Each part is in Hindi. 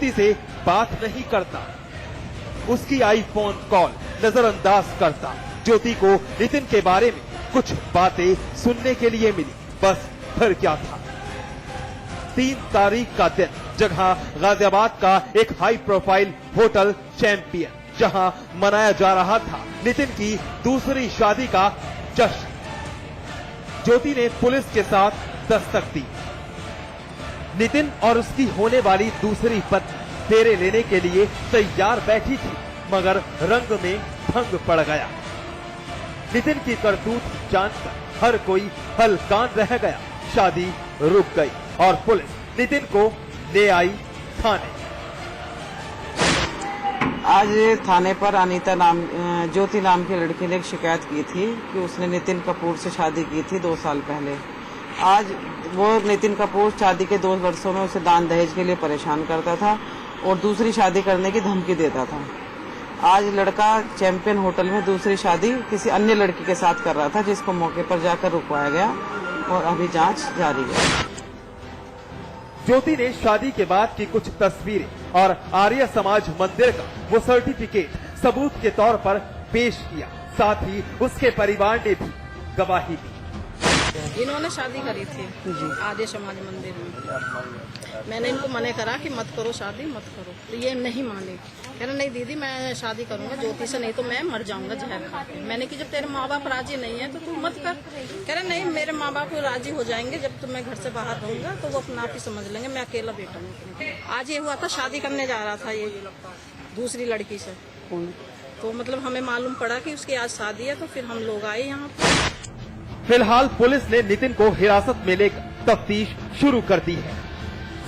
ज्योति से बात नहीं करता, उसकी आई फोन कॉल नजरअंदाज करता। ज्योति को नितिन के बारे में कुछ बातें सुनने के लिए मिली, बस फिर क्या था। 3 तारीख का दिन, जगह गाजियाबाद का एक हाई प्रोफाइल होटल चैंपियन, जहां मनाया जा रहा था नितिन की दूसरी शादी का जश्न। ज्योति ने पुलिस के साथ दस्तक दी। नितिन और उसकी होने वाली दूसरी पत्नी फेरे लेने के लिए तैयार बैठी थी, मगर रंग में भंग पड़ गया। नितिन की करतूत जानकर हर कोई हलकान रह गया। शादी रुक गई और पुलिस नितिन को ले आई थाने। आज थाने पर अनीता ज्योति नाम की लड़की ने एक शिकायत की थी कि उसने नितिन कपूर से शादी की थी 2 साल पहले। आज वो नितिन कपूर शादी के 2 वर्षों में उसे दान दहेज के लिए परेशान करता था और दूसरी शादी करने की धमकी देता था। आज लड़का चैंपियन होटल में दूसरी शादी किसी अन्य लड़की के साथ कर रहा था, जिसको मौके पर जाकर रुकवाया गया और अभी जांच जारी है। ज्योति ने शादी के बाद की कुछ तस्वीरें और आर्य समाज मंदिर का वो सर्टिफिकेट सबूत के तौर पर पेश किया। साथ ही उसके परिवार ने भी गवाही दी। इन्होंने शादी करी थी आर्य समाज मंदिर में। मैंने इनको मना करा कि मत करो शादी, मत करो, तो ये नहीं माने। कह रहे नहीं दीदी मैं शादी करूंगा ज्योति से, नहीं तो मैं मर जाऊंगा जहर खा के। मैंने कि जब तेरे माँ बाप राजी नहीं है तो तू मत कर। कह रहे नहीं मेरे माँ बाप राजी हो जाएंगे जब मैं घर से बाहर रहूंगा तो वो अपना आप ही समझ लेंगे, मैं अकेला बेटा हूँ। आज ये हुआ था शादी करने जा रहा था ये दूसरी लड़की से, तो मतलब हमें मालूम पड़ा कि उसकी आज शादी है, तो फिर हम लोग आए यहाँ पर। फिलहाल पुलिस ने नितिन को हिरासत में लेकर तफ्तीश शुरू कर दी है।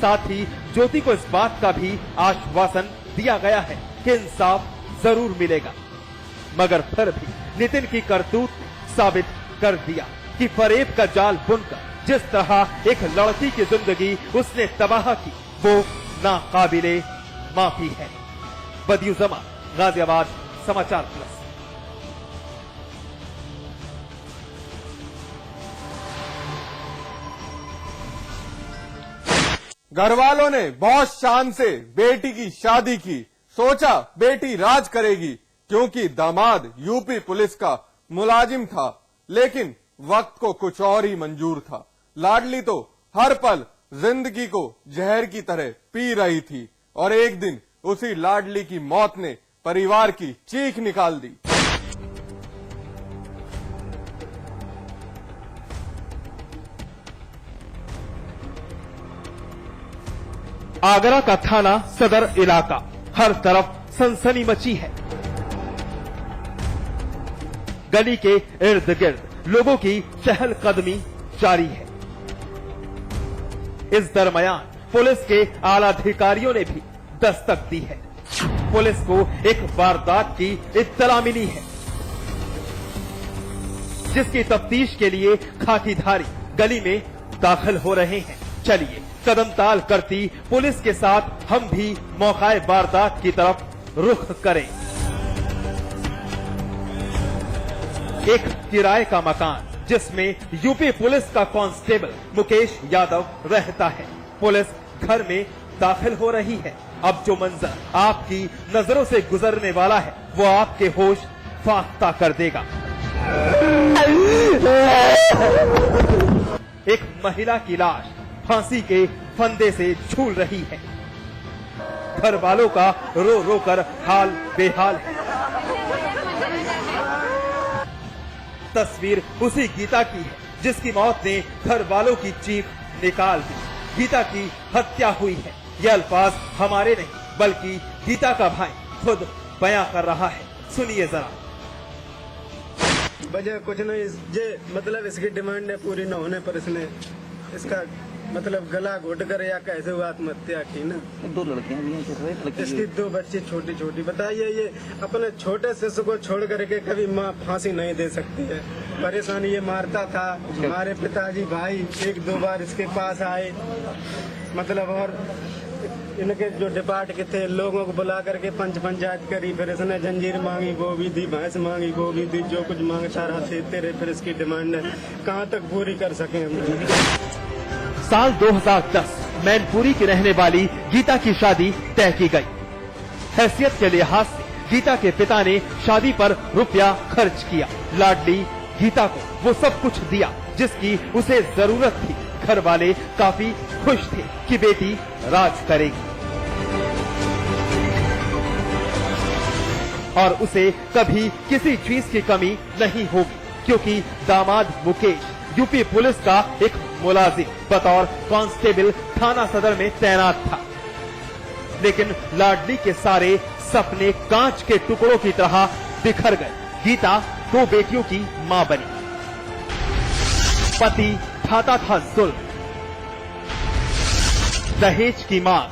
साथ ही ज्योति को इस बात का भी आश्वासन दिया गया है कि इंसाफ जरूर मिलेगा, मगर फिर भी नितिन की करतूत साबित कर दिया कि फरेब का जाल बुनकर जिस तरह एक लड़की की जिंदगी उसने तबाह की वो नाकाबिले माफी है। बदियुज़्ज़मा, गाजियाबाद, समाचार प्लस। घर वालों ने बहुत शान से बेटी की शादी की। सोचा बेटी राज करेगी क्योंकि दामाद यूपी पुलिस का मुलाजिम था, लेकिन वक्त को कुछ और ही मंजूर था। लाडली तो हर पल जिंदगी को जहर की तरह पी रही थी और एक दिन उसी लाडली की मौत ने परिवार की चीख निकाल दी। आगरा का थाना सदर इलाका, हर तरफ सनसनी मची है। गली के इर्द गिर्द लोगों की चहलकदमी जारी है। इस दरमियान पुलिस के आला अधिकारियों ने भी दस्तक दी है। पुलिस को एक वारदात की इत्तला मिली है, जिसकी तफ्तीश के लिए खाकीधारी गली में दाखिल हो रहे हैं। चलिए कदमताल करती पुलिस के साथ हम भी मौकाए वारदात की तरफ रुख करें। एक किराए का मकान जिसमें यूपी पुलिस का कांस्टेबल मुकेश यादव रहता है। पुलिस घर में दाखिल हो रही है। अब जो मंजर आपकी नजरों से गुजरने वाला है वो आपके होश फाख्ता कर देगा। एक महिला की लाश फांसी के फंदे से झूल रही है। घर वालों का रो रो कर हाल बेहाल है। तस्वीर उसी गीता की है जिसकी मौत ने घर वालों की चीख निकाल दी। गीता की हत्या हुई है, यह अल्फाज हमारे नहीं बल्कि गीता का भाई खुद बयां कर रहा है। सुनिए जरा। वजह कुछ नहीं, ये मतलब इसकी डिमांड है पूरी न होने पर इसने इसका मतलब गला घोट कर या कैसे हुआ आत्महत्या की ना। 2 लड़कियां भी हैं, इसकी 2 बच्ची छोटी छोटी। बताइए ये अपने छोटे शिशु को छोड़ करके कभी माँ फांसी नहीं दे सकती है। परेशानी ये मारता था। हमारे पिताजी भाई 1-2 बार इसके पास आए, मतलब और इनके जो डिपार्ट के थे लोगों को बुला करके पंचायत करी। फिर इसने जंजीर मांगी वो भी दी, भैंस मांगी वो भी दी, जो कुछ मांगता रहा देते रहे। फिर इसकी डिमांड है कहाँ तक पूरी कर सके हम। साल 2010 मैनपुरी की रहने वाली गीता की शादी तय की गई। हैसियत के लिहाज से गीता के पिता ने शादी पर रुपया खर्च किया। लाडली गीता को वो सब कुछ दिया जिसकी उसे जरूरत थी। घर वाले काफी खुश थे कि बेटी राज करेगी और उसे कभी किसी चीज की कमी नहीं होगी, क्योंकि दामाद मुकेश यूपी पुलिस का एक मुलाजिम बतौर कांस्टेबल थाना सदर में तैनात था। लेकिन लाडली के सारे सपने कांच के टुकड़ों की तरह बिखर गए। गीता 2 बेटियों की मां बनी। पति ढाता था जुल्म, दहेज की मांग,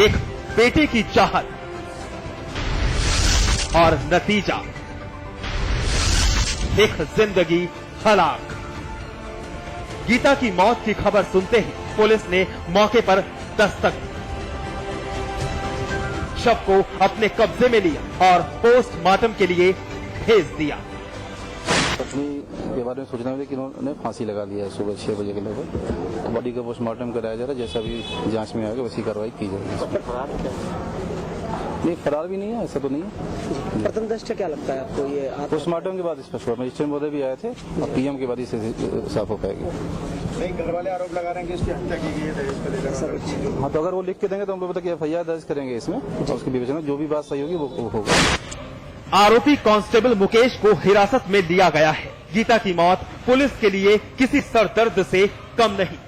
एक बेटे की चाहत और नतीजा एक जिंदगी हलाक। गीता की मौत की खबर सुनते ही पुलिस ने मौके पर दस्तक दी, शव को अपने कब्जे में लिया और पोस्टमार्टम के लिए भेज दिया। पत्नी के बारे में सूचना मिली कि उन्होंने फांसी लगा लिया है सुबह 6 बजे के लगभग। बॉडी का पोस्टमार्टम कराया जा रहा है, जैसा भी जांच में आएगा वैसी कार्रवाई की जाएगी। नहीं, फरार भी नहीं है, ऐसा तो नहीं है। प्रथम दृष्टया क्या लगता है आपको ये? पोस्टमार्टम के बाद स्पष्ट हुआ। मजिस्ट्रेट महोदय भी आए थे और पीएम के बाद ही साफ हो पाएगी। नहीं, घर वाले आरोप लगा रहे हैं कि इसकी हत्या की गई है दहेज को लेकर। हाँ, तो अगर वो लिख के देंगे तो हम लोग बताइए FIR दर्ज करेंगे इसमें और उसकी विवेचना जो भी बात सही होगी वो होगा। आरोपी कांस्टेबल मुकेश को हिरासत में लिया गया है। गीता की मौत पुलिस के लिए किसी सरदर्द से कम नहीं,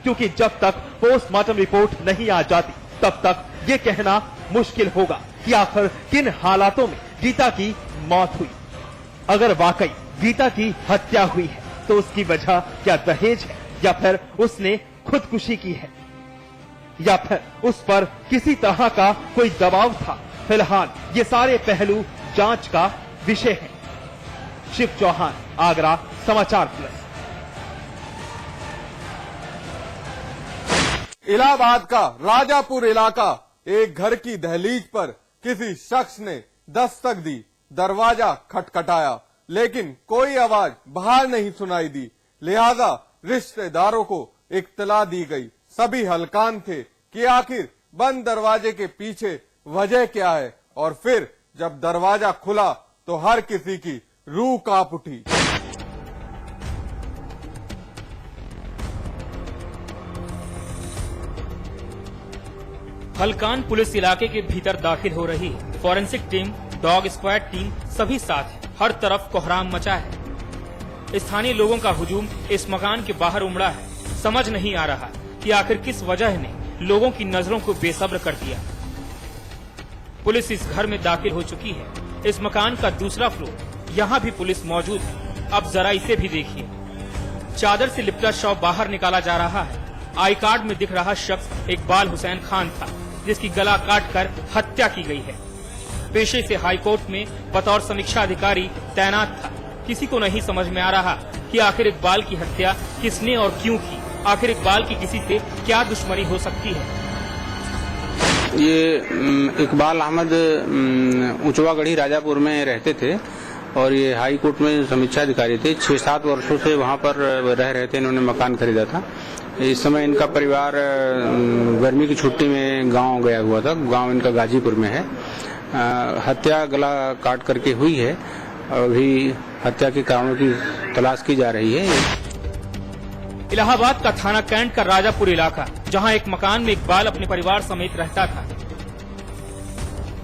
क्योंकि जब तक पोस्टमार्टम रिपोर्ट नहीं आ जाती तब तक ये कहना मुश्किल होगा कि आखिर किन हालातों में गीता की मौत हुई। अगर वाकई गीता की हत्या हुई है तो उसकी वजह क्या दहेज है या फिर उसने खुदकुशी की है या फिर उस पर किसी तरह का कोई दबाव था। फिलहाल ये सारे पहलू जांच का विषय है। शिव चौहान, आगरा, समाचार प्लस। इलाहाबाद का राजापुर इलाका, एक घर की दहलीज पर किसी शख्स ने दस्तक दी। दरवाजा खटखटाया लेकिन कोई आवाज बाहर नहीं सुनाई दी, लिहाजा रिश्तेदारों को इत्तला दी गई। सभी हलकान थे कि आखिर बंद दरवाजे के पीछे वजह क्या है, और फिर जब दरवाजा खुला तो हर किसी की रूह कांप उठी। हलकान पुलिस इलाके के भीतर दाखिल हो रही है। Forensic team, dog squad team सभी साथ है। हर तरफ कोहराम मचा है। स्थानीय लोगों का हुजूम इस मकान के बाहर उमड़ा है। समझ नहीं आ रहा कि आखिर किस वजह ने लोगों की नजरों को बेसब्र कर दिया। पुलिस इस घर में दाखिल हो चुकी है। इस मकान का दूसरा फ्लोर, यहाँ भी पुलिस मौजूद है। अब जरा इसे भी देखिए। चादर से लिपटा शव बाहर निकाला जा रहा है। आई कार्ड में दिख रहा शख्स इकबाल हुसैन खान था, जिसकी गला काटकर हत्या की गई है। पेशे से हाईकोर्ट में बतौर समीक्षा अधिकारी तैनात था। किसी को नहीं समझ में आ रहा कि आखिर इकबाल की हत्या किसने और क्यों की। आखिर इकबाल की किसी से क्या दुश्मनी हो सकती है। ये इकबाल अहमद ऊंचवागढ़ी राजापुर में रहते थे और ये हाई कोर्ट में समीक्षा अधिकारी थे। 6-7 वर्षों से वहाँ पर रह रहे थे। इन्होंने मकान खरीदा था। इस समय इनका परिवार गर्मी की छुट्टी में गांव गया हुआ था। गांव इनका गाजीपुर में है। हत्या गला काट करके हुई है। अभी हत्या के कारणों की तलाश की जा रही है। इलाहाबाद का थाना कैंट का राजापुर इलाका, जहां एक मकान में इकबाल अपने परिवार समेत रहता था।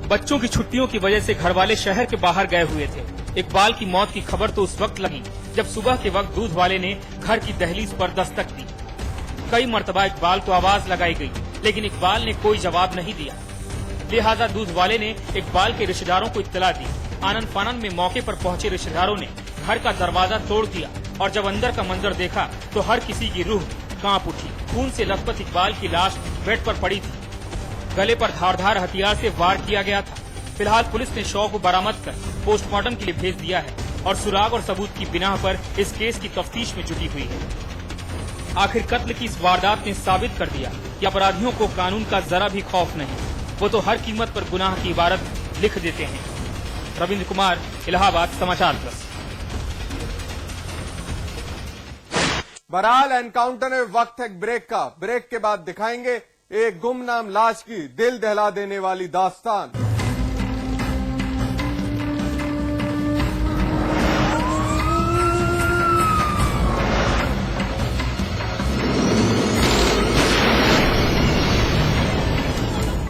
बच्चों की छुट्टियों की वजह से घर वाले शहर के बाहर गए हुए थे। इकबाल की मौत की खबर तो उस वक्त लगी जब सुबह के वक्त दूध वाले ने घर की दहलीज पर दस्तक दी। कई मर्तबा इकबाल को आवाज लगाई गई, लेकिन इकबाल ने कोई जवाब नहीं दिया। लिहाजा दूध वाले ने इकबाल के रिश्तेदारों को इत्तला दी। आनन फानन में मौके पर पहुंचे रिश्तेदारों ने घर का दरवाजा तोड़ दिया और जब अंदर का मंजर देखा तो हर किसी की रूह कांप उठी। खून से लथपथ इकबाल की लाश बेड पर पड़ी थी। गले पर धारदार हथियार से वार किया गया था। फिलहाल पुलिस ने शव को बरामद कर पोस्टमार्टम के लिए भेज दिया है और सुराग और सबूत की बिना पर इस केस की तफ्तीश में जुटी हुई है। आखिर कत्ल की इस वारदात ने साबित कर दिया कि अपराधियों को कानून का जरा भी खौफ नहीं। वो तो हर कीमत पर गुनाह की इबारत लिख देते हैं। रविंद्र कुमार, इलाहाबाद, समाचार प्लस। बहरहाल एनकाउंटर में वक्त है ब्रेक का। ब्रेक के बाद दिखाएंगे एक गुमनाम लाश की दिल दहला देने वाली दास्तान।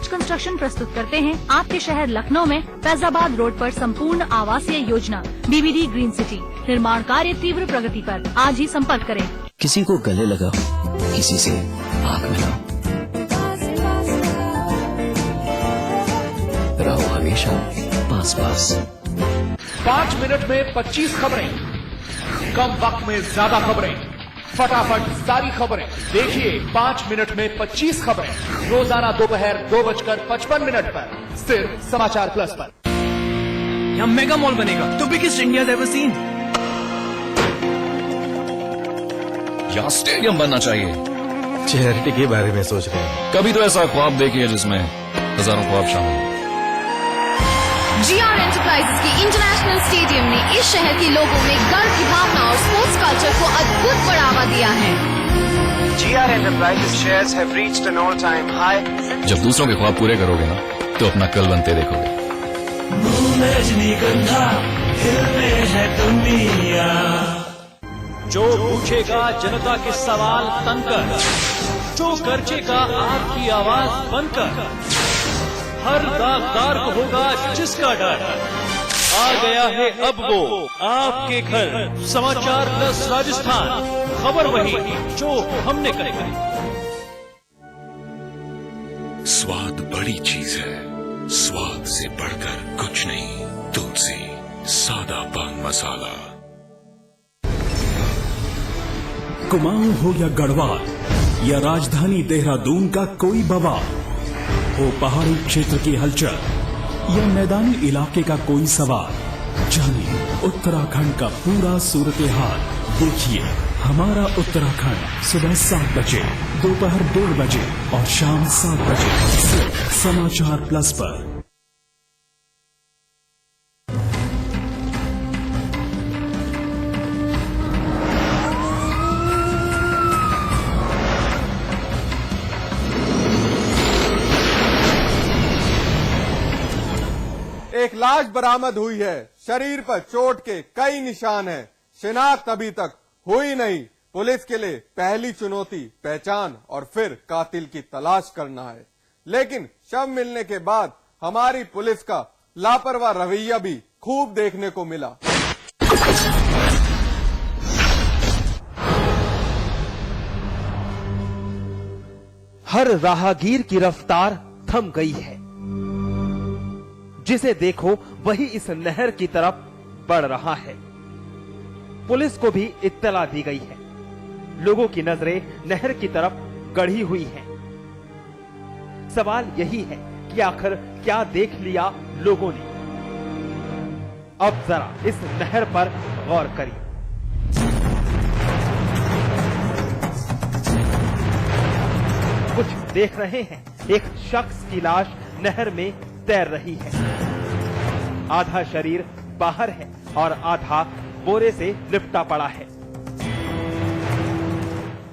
कंस्ट्रक्शन प्रस्तुत करते हैं आपके शहर लखनऊ में फैजाबाद रोड पर संपूर्ण आवासीय योजना बीबीडी ग्रीन सिटी। निर्माण कार्य तीव्र प्रगति पर। आज ही संपर्क करें। किसी को गले लगाओ, किसी से आंख मिलाओ, रहो हमेशा पास पास। 5 मिनट में 25 खबरें, कम वक्त में ज्यादा खबरें, फटाफट सारी खबरें। देखिए 5 मिनट में 25 खबरें, रोजाना दोपहर 2:55 पर सिर्फ समाचार प्लस पर। यहाँ मेगा मॉल बनेगा, the biggest India ever seen. यहाँ स्टेडियम बनना चाहिए। चैरिटी के बारे में सोच रहे हैं। कभी तो ऐसा ख्वाब देखिए जिसमें हजारों ख्वाब शामिल हो। GR एंटरप्राइजेस की इंटरनेशनल स्टेडियम ने इस शहर के लोगों में गर्व की भावना और स्पोर्ट्स कल्चर को अद्भुत बढ़ावा दिया है। GR enterprises shares have reached N all time high. जब दूसरों के ख्वाब पूरे करोगे ना, तो अपना कल बनते देखोगे। रजनीगंधा हिलने है दुनिया। जो पूछेगा जनता के सवाल तनकर, जो गरजेगा आपकी आवाज बनकर, हर दागदार को होगा जिसका डर। आ गया है अब वो आपके घर, समाचार प्लस राजस्थान। खबर वही जो हमने करी। स्वाद बड़ी चीज है, स्वाद से बढ़कर कुछ नहीं। तुलसी सादा पान मसाला। कुमाऊं हो या गढ़वाल या राजधानी देहरादून का कोई बवाल हो, पहाड़ी क्षेत्र की हलचल या मैदानी इलाके का कोई सवाल, जानिए उत्तराखंड का पूरा सूरत हाल। देखिए हमारा उत्तराखंड सुबह 7 बजे, दोपहर 1:30 बजे और शाम 7 बजे सिर्फ समाचार प्लस पर। एक लाश बरामद हुई है। शरीर पर चोट के कई निशान हैं। शिनाख्त अभी तक हुई नहीं। पुलिस के लिए पहली चुनौती पहचान और फिर कातिल की तलाश करना है। लेकिन शव मिलने के बाद हमारी पुलिस का लापरवाह रवैया भी खूब देखने को मिला। हर राहगीर की रफ्तार थम गई है। जिसे देखो वही इस नहर की तरफ बढ़ रहा है। पुलिस को भी इत्तला दी गई है। लोगों की नजरें नहर की तरफ गढ़ी हुई हैं। सवाल यही है कि आखिर क्या देख लिया लोगों ने। अब जरा इस नहर पर गौर करिए। कुछ देख रहे हैं, एक शख्स की लाश नहर में तैर रही है। आधा शरीर बाहर है और आधा बोरे से लिपटा पड़ा है।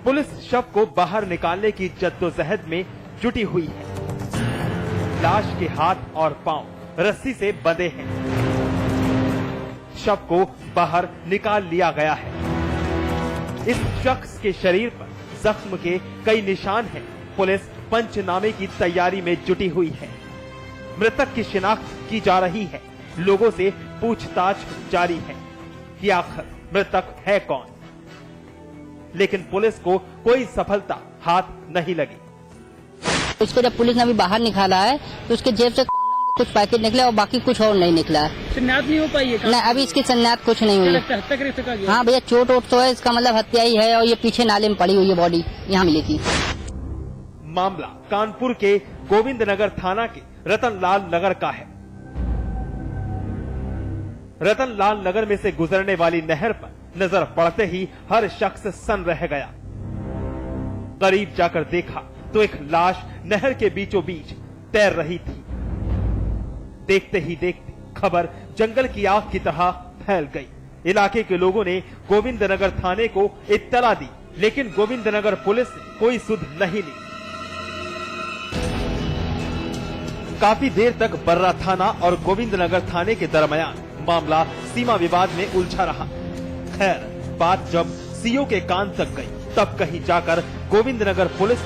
पुलिस शव को बाहर निकालने की जद्दोजहद में जुटी हुई है। लाश के हाथ और पांव रस्सी से बंधे हैं। शव को बाहर निकाल लिया गया है। इस शख्स के शरीर पर जख्म के कई निशान हैं। पुलिस पंचनामे की तैयारी में जुटी हुई है। मृतक की शिनाख्त की जा रही है। लोगों से पूछताछ जारी है कि आखिर मृतक है कौन। लेकिन पुलिस को कोई सफलता हाथ नहीं लगी। उसको जब पुलिस ने अभी बाहर निकाला है तो उसके जेब से कुछ पैकेट निकले और बाकी कुछ और नहीं निकला है। शिनाख्त नहीं हो पाई है? नहीं, अभी इसकी शिनाख्त कुछ नहीं हुई। हाँ भैया, चोट वोट तो है, इसका मतलब हत्या ही है। और ये पीछे नाले में पड़ी हुई है, बॉडी यहाँ मिली थी। मामला कानपुर के गोविंद नगर थाना के रतनलाल नगर का है। रतनलाल नगर में से गुजरने वाली नहर पर नजर पड़ते ही हर शख्स सन रह गया। करीब जाकर देखा तो एक लाश नहर के बीचों बीच तैर रही थी। देखते ही देखते खबर जंगल की आग की तरह फैल गई। इलाके के लोगों ने गोविंद नगर थाने को इत्तला दी लेकिन गोविंदनगर पुलिस ने कोई सुध नहीं ली। काफी देर तक बर्रा थाना और गोविंदनगर थाने के दरमियान मामला सीमा विवाद में उलझा रहा। खैर, बात जब सीओ के कान तक गई, तब कहीं जाकर गोविंदनगर पुलिस